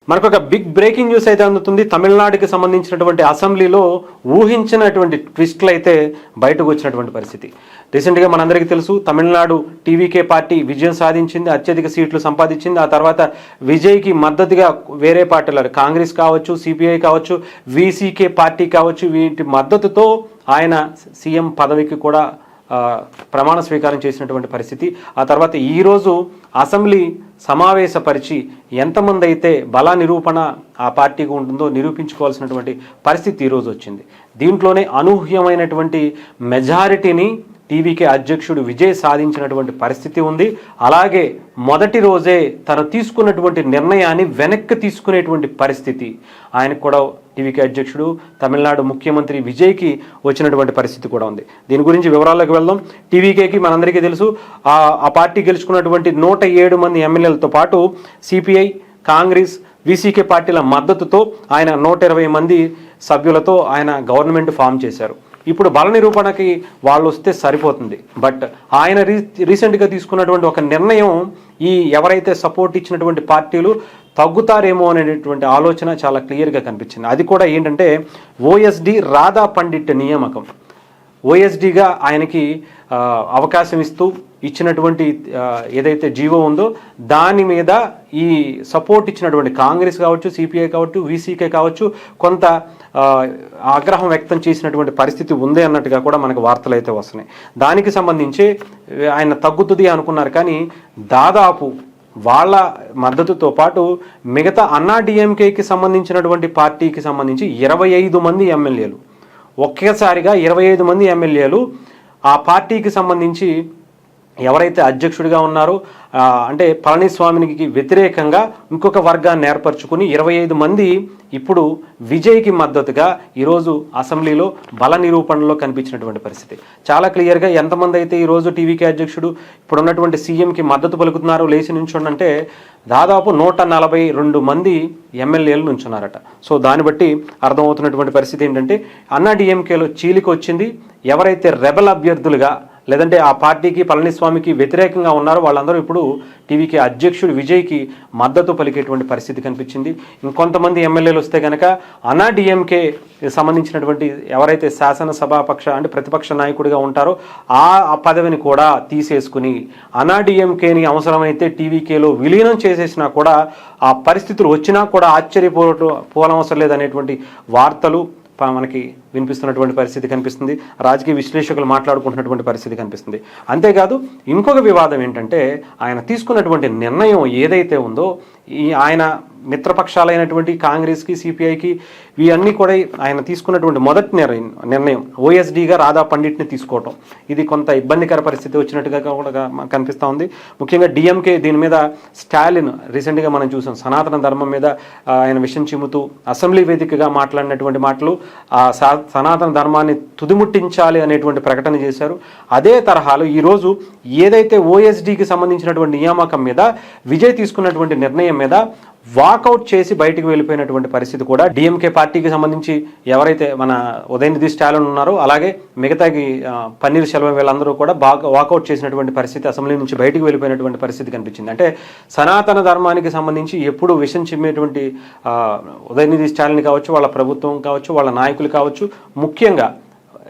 మనకొక big breaking news అయితే అందుతుంది. తమిళనాడుకి సంబంధించినటువంటి అసెంబ్లీలో ఊహించినటువంటి ట్విస్ట్లు అయితే బయటకు వచ్చినటువంటి పరిస్థితి. రీసెంట్గా మనందరికీ తెలుసు, తమిళనాడు టీవీకే పార్టీ విజయం సాధించింది, అత్యధిక సీట్లు సంపాదించింది. ఆ తర్వాత విజయ్కి మద్దతుగా వేరే పార్టీలు, కాంగ్రెస్ కావచ్చు, సిపిఐ కావచ్చు, వీసీకే పార్టీ కావచ్చు, వీటి మద్దతుతో ఆయన సీఎం పదవికి కూడా ప్రమాణ స్వీకారం చేసినటువంటి పరిస్థితి. ఆ తర్వాత ఈరోజు అసెంబ్లీ సమావేశపరిచి ఎంతమంది అయితే బల నిరూపణ ఆ పార్టీకి ఉంటుందో నిరూపించుకోవాల్సినటువంటి పరిస్థితి ఈరోజు వచ్చింది. దీంట్లోనే అనూహ్యమైనటువంటి మెజారిటీని టీవీకే అధ్యక్షుడు విజయ్ సాధించినటువంటి పరిస్థితి ఉంది. అలాగే మొదటి రోజే తను తీసుకున్నటువంటి నిర్ణయాన్ని వెనక్కి తీసుకునేటువంటి పరిస్థితి ఆయనకు కూడా టీవీకే అధ్యక్షుడు తమిళనాడు ముఖ్యమంత్రి విజయ్కి వచ్చినటువంటి పరిస్థితి కూడా ఉంది. దీని గురించి వివరాల్లోకి వెళ్దాం. టీవీకేకి మనందరికీ తెలుసు, ఆ పార్టీ గెలుచుకున్నటువంటి 107 మంది ఎమ్మెల్యేలతో పాటు సిపిఐ, కాంగ్రెస్, వీసీకే పార్టీల మద్దతుతో ఆయన 120 మంది సభ్యులతో ఆయన గవర్నమెంట్ ఫామ్ చేశారు. ఇప్పుడు బల నిరూపణకి వాళ్ళు వస్తే సరిపోతుంది. బట్ ఆయన రీసెంట్గా తీసుకున్నటువంటి ఒక నిర్ణయం ఈ ఎవరైతే సపోర్ట్ ఇచ్చినటువంటి పార్టీలు తగ్గుతారేమో అనేటువంటి ఆలోచన చాలా క్లియర్గా కనిపించింది. అది కూడా ఏంటంటే ఓఎస్డి రాధా పండిట్ నియామకం. ఓఎస్డిగా ఆయనకి అవకాశం ఇస్తూ ఇచ్చినటువంటి ఏదైతే జీవో ఉందో దాని మీద ఈ సపోర్ట్ ఇచ్చినటువంటి కాంగ్రెస్ కావచ్చు, సిపిఐ కావచ్చు, వీసీకే కావచ్చు కొంత ఆగ్రహం వ్యక్తం చేసినటువంటి పరిస్థితి ఉంది అన్నట్టుగా కూడా మనకు వార్తలు అయితే వస్తున్నాయి. దానికి సంబంధించి ఆయన తగ్గుతుంది అనుకున్నారు, కానీ దాదాపు వాళ్ళ మద్దతుతో పాటు మిగతా అన్నా డిఎంకేకి సంబంధించినటువంటి పార్టీకి సంబంధించి 25 మంది ఎమ్మెల్యేలు, ఒకేసారిగా 25 మంది ఎమ్మెల్యేలు ఆ పార్టీకి సంబంధించి ఎవరైతే అధ్యక్షుడిగా ఉన్నారో అంటే పళనిస్వామికి వ్యతిరేకంగా ఇంకొక వర్గాన్ని ఏర్పరచుకుని 25 మంది ఇప్పుడు విజయ్కి మద్దతుగా ఈరోజు అసెంబ్లీలో బల నిరూపణలో కనిపించినటువంటి పరిస్థితి. చాలా క్లియర్గా ఎంతమంది అయితే ఈరోజు టీవీకే అధ్యక్షుడు ఇప్పుడున్నటువంటి సీఎంకి మద్దతు పలుకుతున్నారో లేచి నుంచోండంటే దాదాపు 142 మంది ఎమ్మెల్యేలు నుంచున్నారట. సో దాన్ని బట్టి అర్థమవుతున్నటువంటి పరిస్థితి ఏంటంటే అన్నా డిఎంకేలో చీలిక వచ్చింది. ఎవరైతే రెబల్ అభ్యర్థులుగా లేదంటే ఆ పార్టీకి పళనిస్వామికి వ్యతిరేకంగా ఉన్నారో వాళ్ళందరూ ఇప్పుడు టీవీకే అధ్యక్షుడు విజయ్కి మద్దతు పలికేటువంటి పరిస్థితి కనిపించింది. ఇంకొంతమంది ఎమ్మెల్యేలు వస్తే కనుక అన్నా డిఎంకే సంబంధించినటువంటి ఎవరైతే శాసనసభాపక్ష అంటే ప్రతిపక్ష నాయకుడిగా ఉంటారో ఆ పదవిని కూడా తీసేసుకుని అన్నా డిఎంకేని అవసరమైతే టీవీకేలో విలీనం చేసేసినా కూడా ఆ పరిస్థితులు వచ్చినా కూడా ఆశ్చర్యపోనవసరం లేదనేటువంటి వార్తలు మనకి వినిపిస్తున్నటువంటి పరిస్థితి కనిపిస్తుంది. రాజకీయ విశ్లేషకులు మాట్లాడుకుంటున్నటువంటి పరిస్థితి కనిపిస్తుంది. అంతేకాదు ఇంకొక వివాదం ఏంటంటే ఆయన తీసుకున్నటువంటి నిర్ణయం ఏదైతే ఉందో ఆయన మిత్రపక్షాలైనటువంటి కాంగ్రెస్కి, సిపిఐకి ఇవన్నీ కూడా ఆయన తీసుకున్నటువంటి మొదటి నిర్ణయం ఓఎస్డీగా రాధా పండిట్ని తీసుకోవటం, ఇది కొంత ఇబ్బందికర పరిస్థితి వచ్చినట్టుగా కూడా కనిపిస్తూ ఉంది. ముఖ్యంగా డిఎంకే దీని మీద స్టాలిన్ రీసెంట్గా మనం చూసాం, సనాతన ధర్మం మీద ఆయన విషం చిమ్ముతూ అసెంబ్లీ వేదికగా మాట్లాడినటువంటి మాటలు సనాతన ధర్మాన్ని తుదిముట్టించాలి అనేటువంటి ప్రకటన చేశారు. అదే తరహాలో ఈరోజు ఏదైతే ఓఎస్డీకి సంబంధించినటువంటి నియామకం మీద విజయ్ తీసుకున్నటువంటి నిర్ణయం మీద వాకౌట్ చేసి బయటకు వెళ్ళిపోయినటువంటి పరిస్థితి కూడా డిఎంకే పార్టీకి సంబంధించి ఎవరైతే మన ఉదయనిధి స్టాలిన్ ఉన్నారో అలాగే మిగతాకి పన్నీర్ సెల్వం వీళ్ళందరూ కూడా బాగా వాకౌట్ చేసినటువంటి పరిస్థితి, అసెంబ్లీ నుంచి బయటకు వెళ్ళిపోయినటువంటి పరిస్థితి కనిపించింది. అంటే సనాతన ధర్మానికి సంబంధించి ఎప్పుడు విషం చిమ్మేటువంటి ఉదయనిధి స్టాలిన్ కావచ్చు, వాళ్ళ ప్రభుత్వం కావచ్చు, వాళ్ళ నాయకులు కావచ్చు, ముఖ్యంగా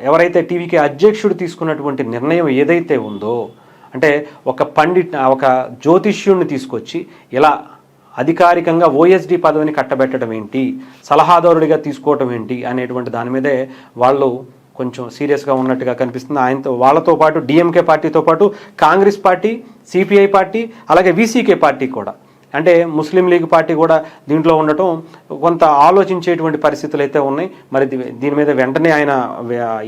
ఎవరైతే టీవీకే అధ్యక్షుడు తీసుకున్నటువంటి నిర్ణయం ఏదైతే ఉందో అంటే ఒక జ్యోతిష్యుడిని తీసుకొచ్చి ఇలా అధికారికంగా ఓఎస్డీ పదవిని కట్టబెట్టడం ఏంటి, సలహాదారుడిగా తీసుకోవటం ఏంటి అనేటువంటి దాని మీదే వాళ్ళు కొంచెం సీరియస్గా ఉన్నట్టుగా కనిపిస్తుంది. ఆయనతో వాళ్ళతో పాటు డిఎంకే పార్టీతో పాటు కాంగ్రెస్ పార్టీ, సిపిఐ పార్టీ అలాగే వీసీకే పార్టీ కూడా అంటే ముస్లిం లీగ్ పార్టీ కూడా దీంట్లో ఉండటం కొంత ఆలోచించేటువంటి పరిస్థితులు అయితే ఉన్నాయి. మరి దీని మీద వెంటనే ఆయన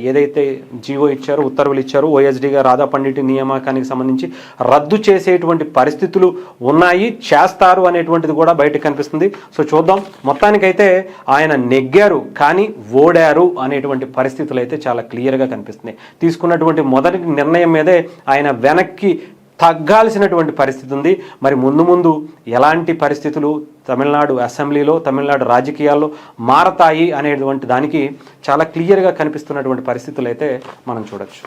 ఏదైతే జీవో ఇచ్చారో, ఉత్తర్వులు ఇచ్చారో ఓఎస్డీగా రాధా పండిట్ నియామకానికి సంబంధించి రద్దు చేసేటువంటి పరిస్థితులు ఉన్నాయి, చేస్తారు అనేటువంటిది కూడా బయటకు కనిపిస్తుంది. సో చూద్దాం. మొత్తానికైతే ఆయన నెగ్గారు కానీ ఓడారు అనేటువంటి పరిస్థితులు అయితే చాలా క్లియర్గా కనిపిస్తుంది. తీసుకున్నటువంటి మొదటి నిర్ణయం మీదే ఆయన వెనక్కి తగ్గాల్సినటువంటి పరిస్థితి ఉంది. మరి ముందు ఎలాంటి పరిస్థితులు తమిళనాడు అసెంబ్లీలో, తమిళనాడు రాజకీయాల్లో మారతాయి అనేటువంటి దానికి చాలా క్లియర్గా కనిపిస్తున్నటువంటి పరిస్థితులు అయితే మనం చూడొచ్చు.